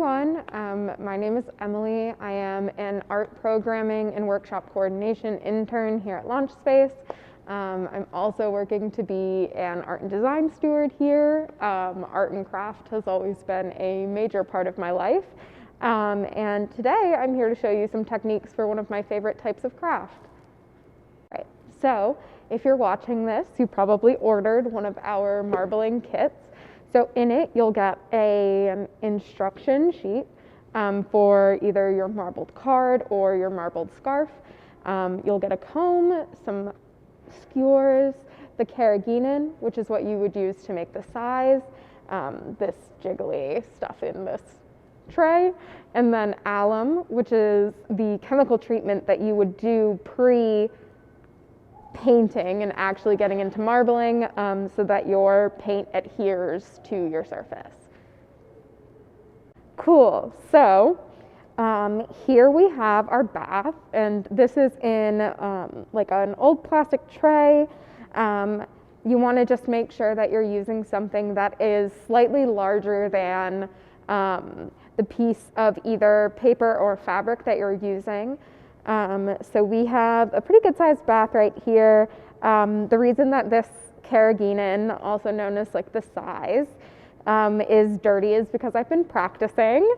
everyone. My name is Emily. I am an art programming and workshop coordination intern here at LaunchSpace. I'm also working to be an art and design steward here. Art and craft has always been a major part of my life. And today I'm here to show you some techniques for one of my favorite types of craft. Right. So if you're watching this, you probably ordered one of our marbling kits. So in it, you'll get an instruction sheet for either your marbled card or your marbled scarf. You'll get a comb, some skewers, the carrageenan, which is what you would use to make the size, this jiggly stuff in this tray, and then alum, which is the chemical treatment that you would do pre-painting and actually getting into marbling so that your paint adheres to your surface. Cool, so here we have our bath, and this is in like an old plastic tray. You want to just make sure that you're using something that is slightly larger than the piece of either paper or fabric that you're using. So we have a pretty good sized bath right here. The reason that this carrageenan, also known as like the size, is dirty is because I've been practicing.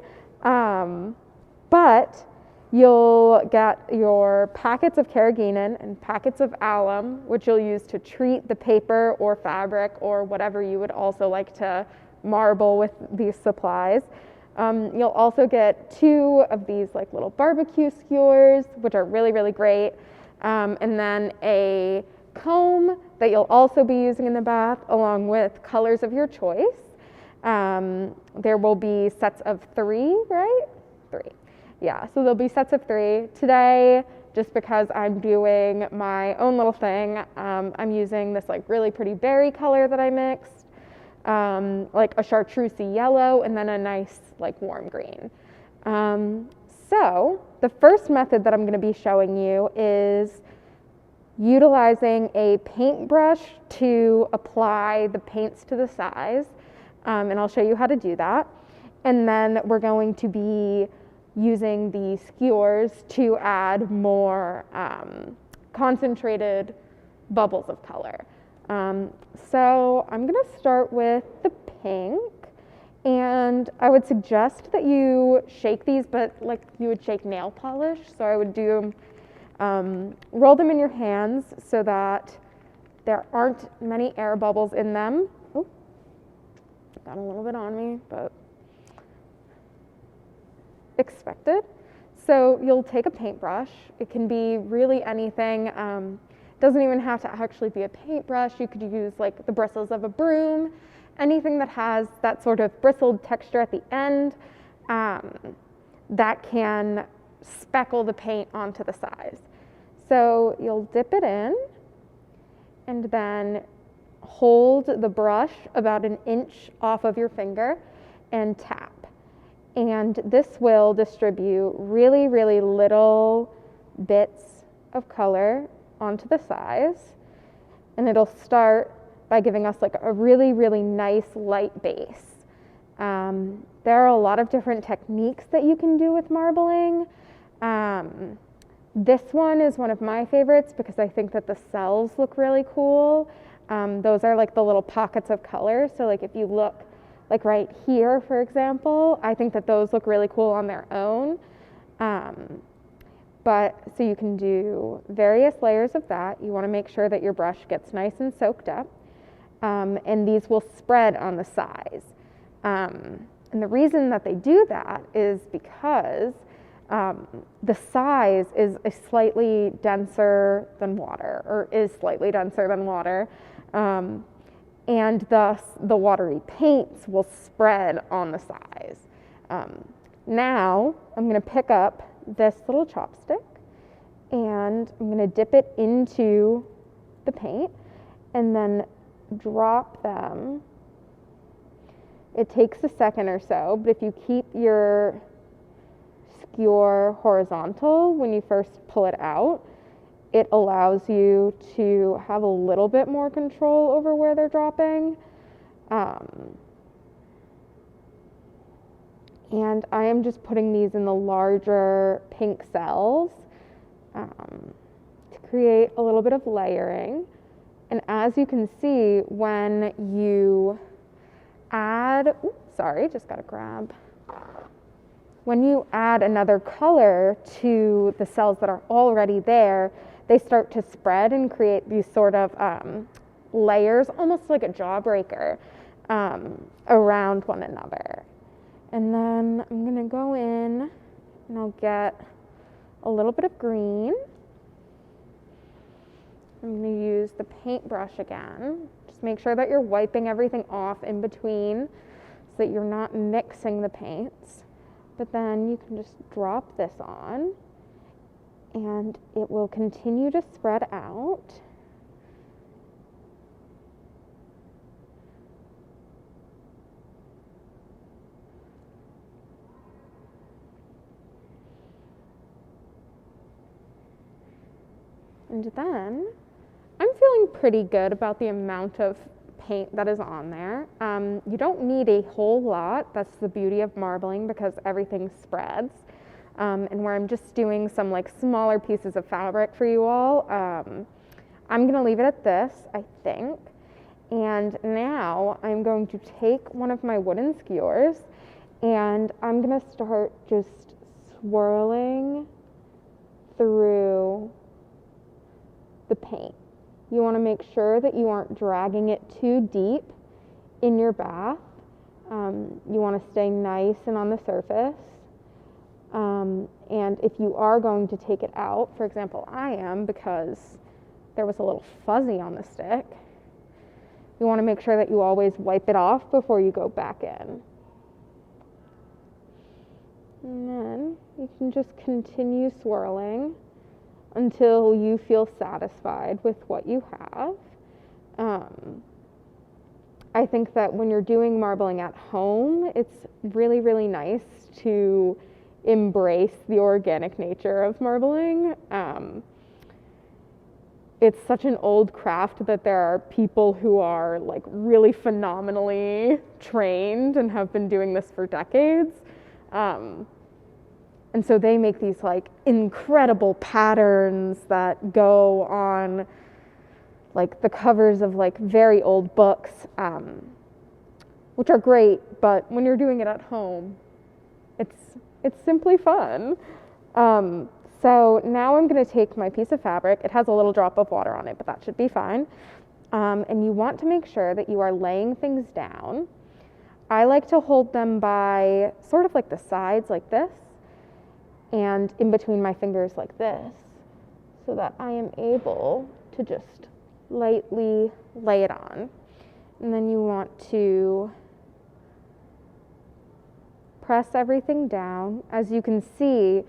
But you'll get your packets of carrageenan and packets of alum, which you'll use to treat the paper or fabric or whatever you would also like to marble with these supplies. You'll also get 2 of these like little barbecue skewers, which are really, really great. And then a comb that you'll also be using in the bath, along with colors of your choice. There will be sets of 3, right? 3. Yeah, so there'll be sets of 3. Today, just because I'm doing my own little thing, I'm using this like really pretty berry color that I mixed. Like a chartreuse yellow, and then a nice like warm green. So the first method that I'm going to be showing you is utilizing a paintbrush to apply the paints to the size, and I'll show you how to do that. And then we're going to be using the skewers to add more concentrated bubbles of color. So I'm going to start with the pink, and I would suggest that you shake these, but like you would shake nail polish. So I would do, roll them in your hands so that there aren't many air bubbles in them. Oh, got a little bit on me, but expected. So you'll take a paintbrush. It can be really anything. Doesn't even have to actually be a paintbrush. You could use like the bristles of a broom, anything that has that sort of bristled texture at the end that can speckle the paint onto the size. So you'll dip it in and then hold the brush about 1 inch off of your finger and tap. And this will distribute really, really little bits of color onto the size, and it'll start by giving us like a really, really nice light base. There are a lot of different techniques that you can do with marbling. This one is one of my favorites because I think that the cells look really cool. Those are like the little pockets of color. So like if you look like right here, for example, I think that those look really cool on their own. But so you can do various layers of that. You want to make sure that your brush gets nice and soaked up. And these will spread on the size. And the reason that they do that is because the size is slightly denser than water, or is slightly denser than water. And thus the watery paints will spread on the size. Now I'm going to pick up this little chopstick and I'm going to dip it into the paint and then drop them. It takes a second or so, but if you keep your skewer horizontal when you first pull it out, it allows you to have a little bit more control over where they're dropping. And I am just putting these in the larger pink cells to create a little bit of layering. And as you can see, when you add, when you add another color to the cells that are already there, they start to spread and create these sort of layers, almost like a jawbreaker, around one another. And then I'm gonna go in and I'll get a little bit of green. I'm gonna use the paintbrush again. Just make sure that you're wiping everything off in between so that you're not mixing the paints. But then you can just drop this on and it will continue to spread out. And then I'm feeling pretty good about the amount of paint that is on there. You don't need a whole lot. That's the beauty of marbling, because everything spreads. And where I'm just doing some like smaller pieces of fabric for you all, I'm gonna leave it at this, I think. And now I'm going to take one of my wooden skewers and I'm gonna start just swirling through the paint. You want to make sure that you aren't dragging it too deep in your bath. You want to stay nice and on the surface. And if you are going to take it out, for example, I am, because there was a little fuzzy on the stick, you want to make sure that you always wipe it off before you go back in. And then you can just continue swirling until you feel satisfied with what you have. I think that when you're doing marbling at home, it's really, really nice to embrace the organic nature of marbling. It's such an old craft that there are people who are like really phenomenally trained and have been doing this for decades. And so they make these like incredible patterns that go on like the covers of like very old books, which are great, but when you're doing it at home, it's simply fun. So now I'm gonna take my piece of fabric. It has a little drop of water on it, but that should be fine. And you want to make sure that you are laying things down. I like to hold them by sort of like the sides like this, and in between my fingers like this, so that I am able to just lightly lay it on. And then you want to press everything down. As you can see,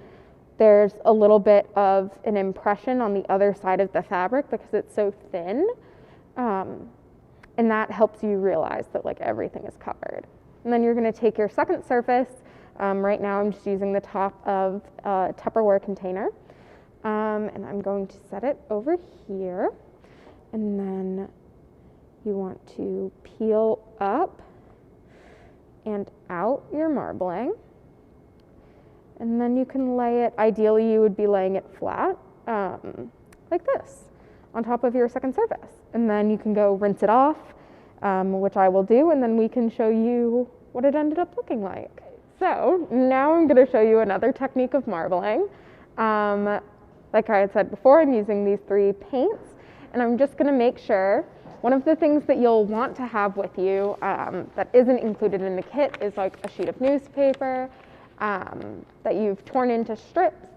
there's a little bit of an impression on the other side of the fabric because it's so thin. And that helps you realize that like everything is covered. And then you're gonna take your second surface. Right now I'm just using the top of a Tupperware container. And I'm going to set it over here. And then you want to peel up and out your marbling. And then you can lay it, ideally you would be laying it flat, like this, on top of your second surface. And then you can go rinse it off, which I will do, and then we can show you what it ended up looking like. So now I'm gonna show you another technique of marbling. Like I had said before, I'm using these 3 paints, and I'm just gonna make sure, one of the things that you'll want to have with you that isn't included in the kit is like a sheet of newspaper that you've torn into strips,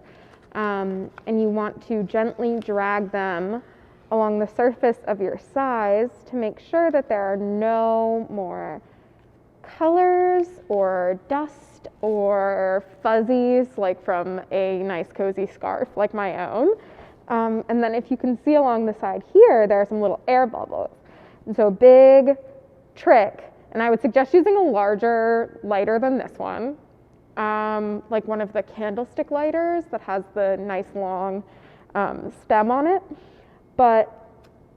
and you want to gently drag them along the surface of your size to make sure that there are no more colors or dust or fuzzies like from a nice cozy scarf like my own. And then if you can see along the side here, there are some little air bubbles. And so a big trick, and I would suggest using a larger lighter than this one, like one of the candlestick lighters that has the nice long stem on it. But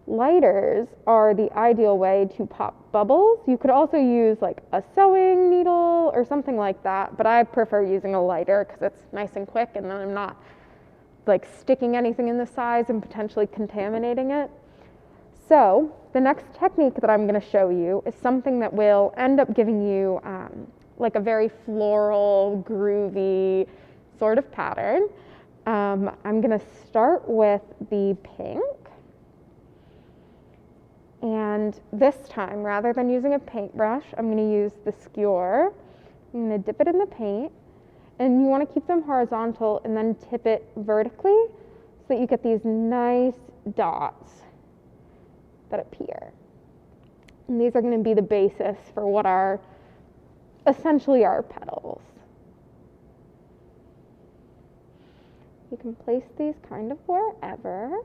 Lighters are the ideal way to pop bubbles. You could also use like a sewing needle or something like that, but I prefer using a lighter because it's nice and quick and then I'm not like sticking anything in the size and potentially contaminating it. So the next technique that I'm going to show you is something that will end up giving you like a very floral, groovy sort of pattern. I'm going to start with the pink. And this time, rather than using a paintbrush, I'm going to use the skewer. I'm going to dip it in the paint. And you want to keep them horizontal and then tip it vertically so that you get these nice dots that appear. And these are going to be the basis for what are essentially our petals. You can place these kind of wherever.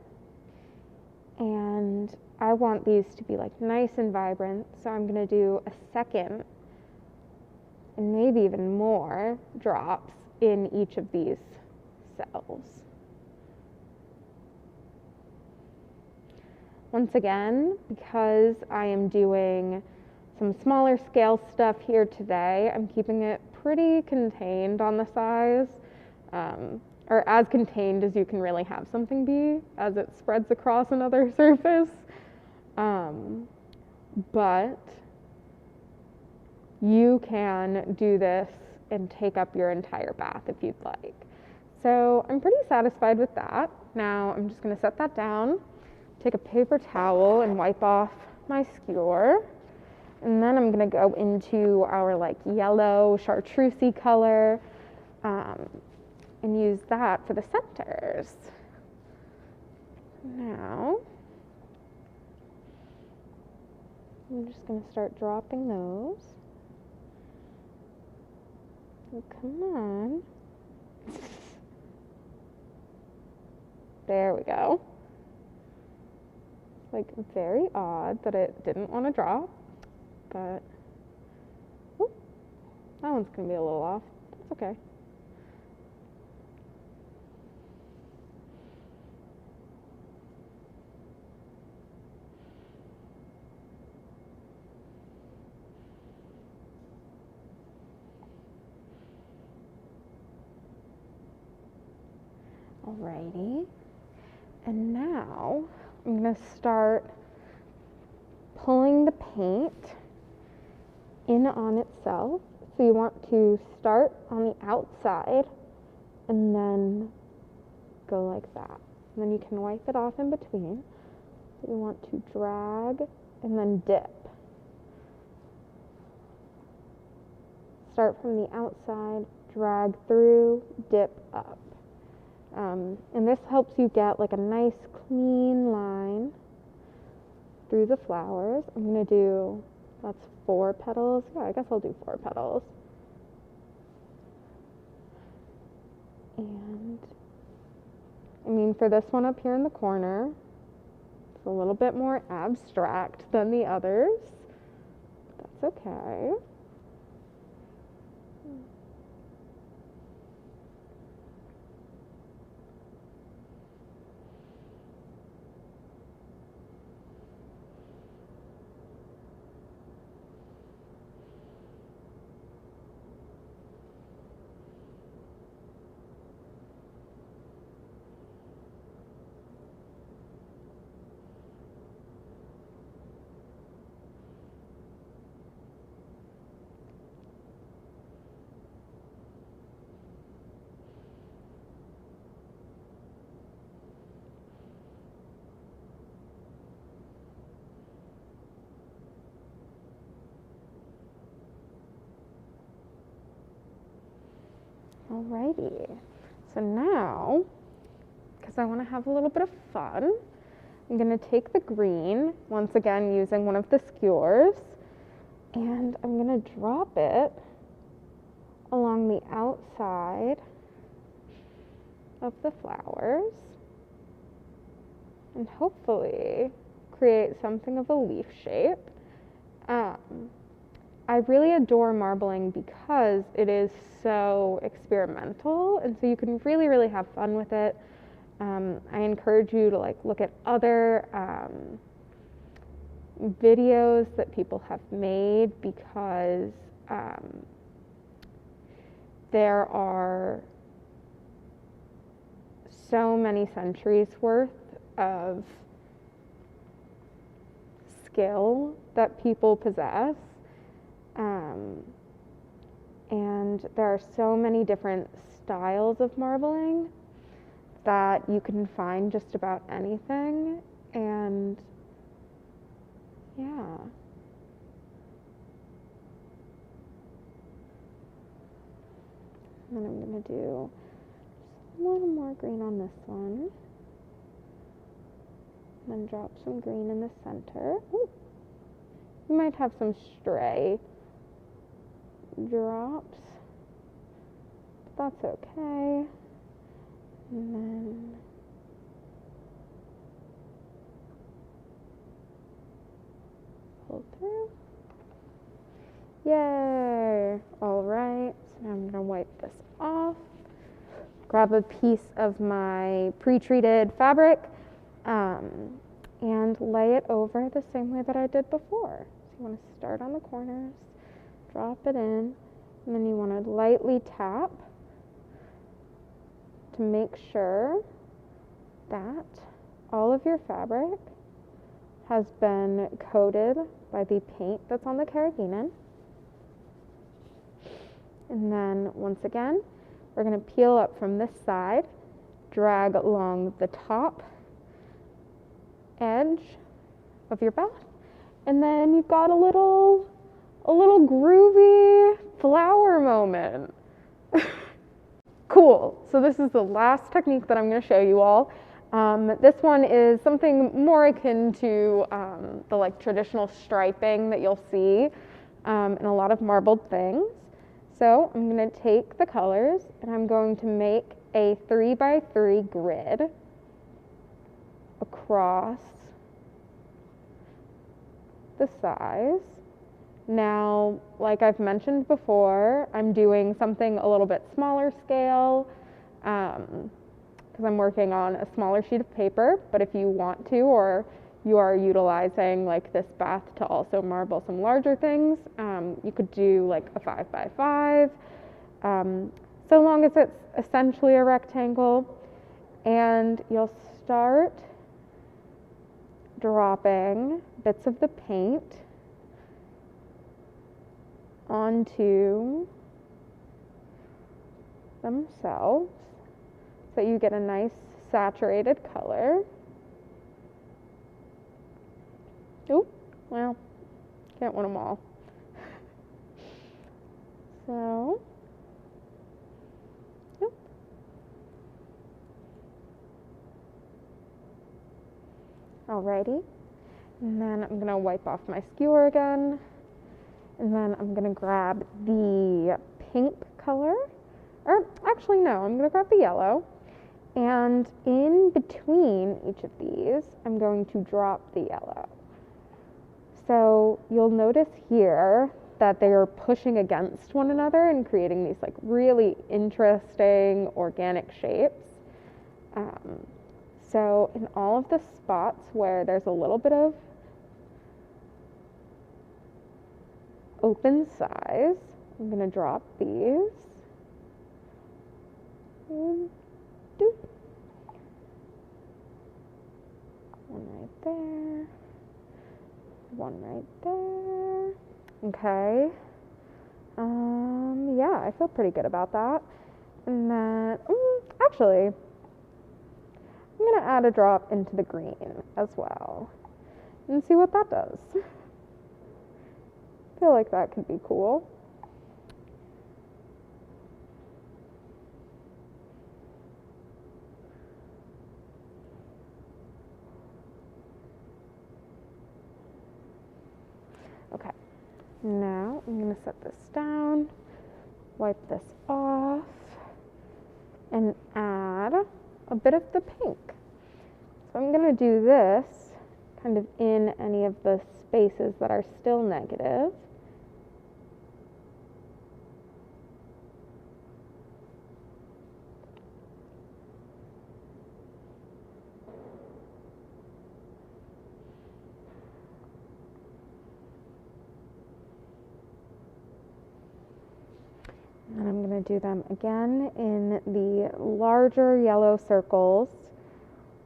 And I want these to be like nice and vibrant, so I'm going to do a second and maybe even more drops in each of these cells. Once again, because I am doing some smaller scale stuff here today, I'm keeping it pretty contained on the size, or as contained as you can really have something be as it spreads across another surface. But you can do this and take up your entire bath if you'd like. So I'm pretty satisfied with that. Now I'm just going to set that down, take a paper towel and wipe off my skewer. And then I'm going to go into our like yellow chartreusey color and use that for the centers. Now I'm just going to start dropping those. Oh, come on. There we go. It's like very odd that it didn't want to drop, but whoop, that one's going to be a little off. That's okay. Alrighty, and now I'm going to start pulling the paint in on itself. So you want to start on the outside and then go like that. And then you can wipe it off in between. So you want to drag and then dip. Start from the outside, drag through, dip up. And this helps you get like a nice clean line through the flowers. I'm going to do, that's 4 petals. Yeah, I guess I'll do 4 petals. And I mean, for this one up here in the corner, it's a little bit more abstract than the others. That's okay. Alrighty, so now, because I want to have a little bit of fun, I'm going to take the green, once again using one of the skewers, and I'm going to drop it along the outside of the flowers, and hopefully create something of a leaf shape. I really adore marbling because it is so experimental, and so you can really, really have fun with it. I encourage you to like look at other videos that people have made, because there are so many centuries worth of skill that people possess, and there are so many different styles of marbling that you can find just about anything. And yeah, and then I'm gonna do just a little more green on this one, and then drop some green in the center. Ooh. You might have some stray drops, but that's okay. And then pull through. Yay! All right, so now I'm gonna wipe this off. Grab a piece of my pre-treated fabric and lay it over the same way that I did before. So you want to start on the corners, drop it in, and then you want to lightly tap to make sure that all of your fabric has been coated by the paint that's on the carrageenan. And then once again, we're going to peel up from this side, drag along the top edge of your bath, and then you've got a little groovy flower moment. Cool. So this is the last technique that I'm going to show you all. This one is something more akin to the like traditional striping that you'll see in a lot of marbled things. So I'm going to take the colors and I'm going to make a 3x3 grid across the size. Now, like I've mentioned before, I'm doing something a little bit smaller scale because I'm working on a smaller sheet of paper, but if you want to, or you are utilizing like this bath to also marble some larger things, you could do like a 5x5, so long as it's essentially a rectangle. And you'll start dropping bits of the paint onto themselves so you get a nice saturated color. Oh, well, can't win them all. So, yep. Alrighty, and then I'm gonna wipe off my skewer again, and then I'm gonna grab the pink color, or actually no, I'm gonna grab the yellow, and in between each of these, I'm going to drop the yellow. So you'll notice here that they are pushing against one another and creating these like really interesting organic shapes. So in all of the spots where there's a little bit of open size, I'm going to drop these. And doop. One right there. One right there. Okay. Yeah, I feel pretty good about that. And then, actually, I'm going to add a drop into the green as well and see what that does. I feel like that could be cool. Okay, now I'm going to set this down, wipe this off, and add a bit of the pink. So I'm going to do this kind of in any of the spaces that are still negative. And I'm going to do them again in the larger yellow circles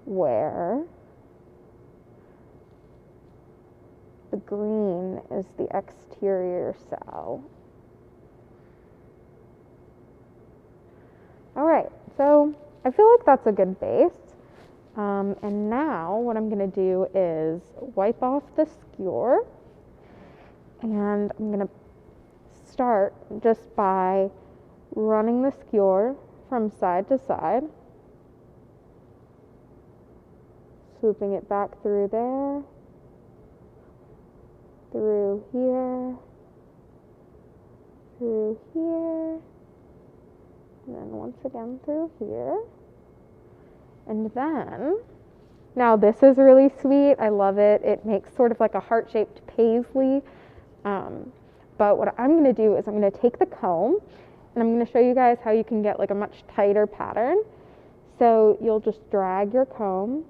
where the green is the exterior cell. All right, so I feel like that's a good base. And now what I'm going to do is wipe off the skewer, and I'm going to start just by running the skewer from side to side, swooping it back through there, through here, through here, and then once again through here. And then, now this is really sweet. I love it. It makes sort of like a heart-shaped paisley. But what I'm going to do is I'm going to take the comb and I'm going to show you guys how you can get like a much tighter pattern. So you'll just drag your comb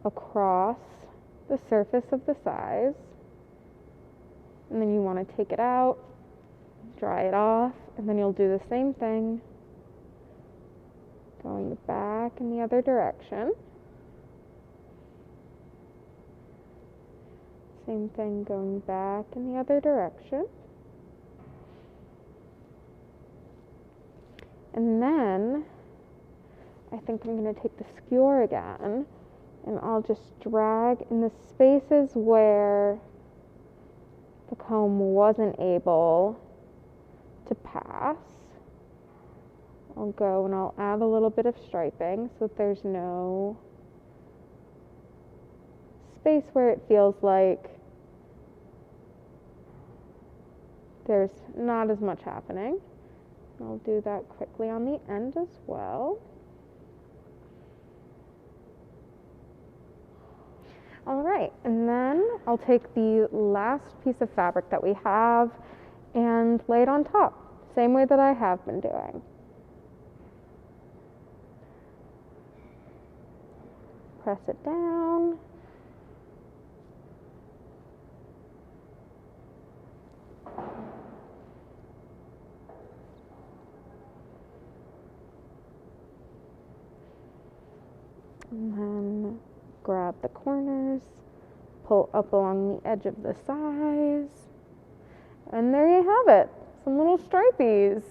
across the surface of the size, and then you want to take it out, dry it off, and then you'll do the same thing going back in the other direction. Same thing going back in the other direction. And then I think I'm going to take the skewer again, and I'll just drag in the spaces where the comb wasn't able to pass. I'll go and I'll add a little bit of striping so that there's no space where it feels like there's not as much happening. I'll do that quickly on the end as well. All right, and then I'll take the last piece of fabric that we have and lay it on top, same way that I have been doing. Press it down. And then grab the corners, pull up along the edge of the size, and there you have it, some little stripies.